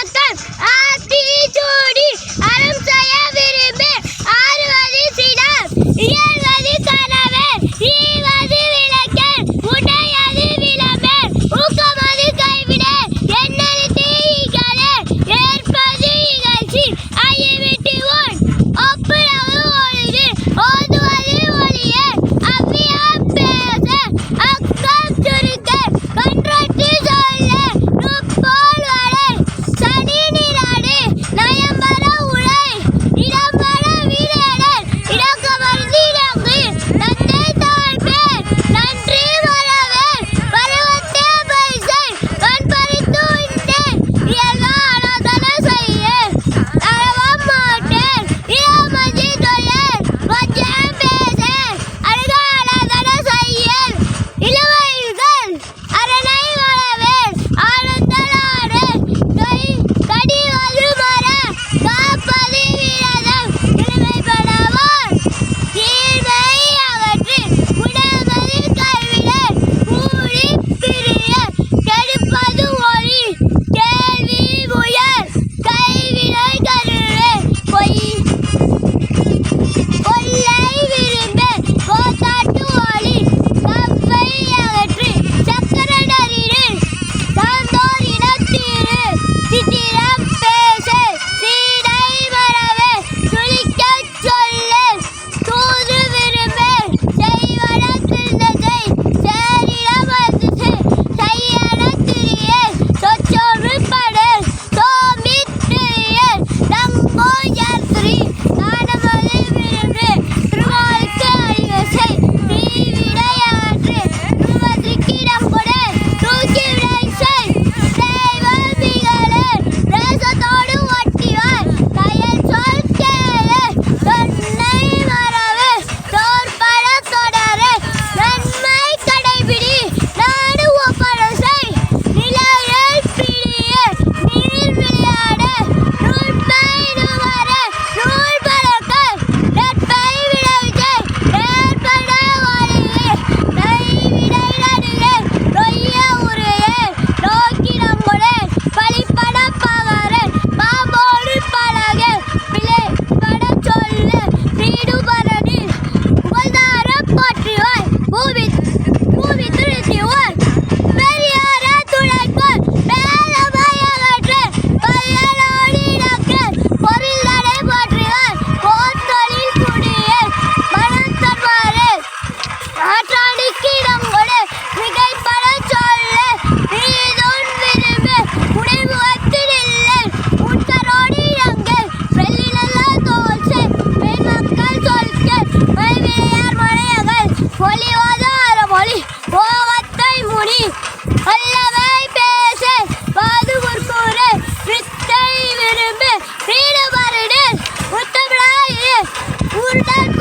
மக்கள் ஆத்திச்சூடி அறம் செய்ய விரும்பு ஆறுவது சினம் இயல்வது கணவன் ஈவது விளக்கன் உடையது விளம்பர் ஊக்கமது கைவிடல் என்னது தீகளே ஏற்பது இகழ்ச்சி ஐயவிட்டு உன் ஒப்புரவு ஒழுது ஓதுவது ஒளியே அவ்வியா பேச அக்கம் சுருக்க கன்றொட்டு சொல்ல நுப்போல் வளை சனி நிராடு நயம்பர உலை இடம்பர வீரடல் இடக்கமர்ந்து இறங்கு தந்தை தாழ்பேர் நன்றி வரவேல் பருவத்தே பைசை கண்பறித்து உண்டேன் இயல்கானதன செய்யேன் அறவம் மாட்டேன் இளமதி தொழில் வஞ்சம் பேசேன் அழுகானதன செய்யேன் இளவயல்கள் அரணை வளவேல் ஆனந்தலாடு கடிவது மர காப்பது விரதம் இளமைப்படவான் தீர்வை அகற்றி உடமது கைவிடல் கூடி பிரிய கெடுப்பது ஒளி கேள்வி முயல் கைவினை கருளே கொல்லை விரும்பு கோத்தாட்டு ஒளி கப்பை அகற்றி சக்கரடரிடு சாந்தோர் இனத்தீரு சித்திரம் பேச சீடை மரவே சுழிக்கச் சொல்லு தூது விரும்பு செய்வன திருந்ததை சேரிடம் வந்து செய்யன திரியே சொச்சொரு படல் சோமித்திரியர் தங்கோ யாத்திரி தானமது விரும்பு திருமாலுக்கு அறிவசை தீவிடையாற்று திருமதிக்கிடம் கொடு தூக்கி விடைசை தெய்வம் மிகழே தேசத்தோடு ஒட்டிவார் கயல் சொல் கேளு தொன்னை மரபு தோற்பட தொடரு நன்மை கடைபிடி நாடு ஒப்பரசை நிலையில் பிடிய நீர் விளையாடு நூற்பை நுகர நூல் பறக்க நட்பை விளைவிச்சை ஏற்பட வாழையே கைவிடை நடுவே நொய்ய உரையே நோக்கிடம் கொடே பழிப்பட பகரன் பாம்போடு பழகு பிழைப்பட சொல்லு வீடுபரணி புகழ்தார போற்றிவாய் பூவி திருத்திவாய் பெரியார துணைக்குள் மேலமை அகற்று பல்லனோடு இணக்கு பொருள் நடை போற்றிவாய் போர்த்தொழில் குடியே மனம் தருவாரே ஆற்றாடிக்கு இடம் கொடு மிகைப்பட சொல்லு நீதுன் விரும்பு உடைமுகத்தில் இல்லை உட்கரோடு இறங்கு வெள்ளி நல்ல தோல்சை பெண் மக்கள் சொல்க மைவிளையார் மனையகள் ஒளிவாத அறமொழி ஓகத்தை முனி அல்லவை பேச வாது முற்கூறு வித்தை விரும்பு வீடு மருடு முத்தமிழாயே உருடல்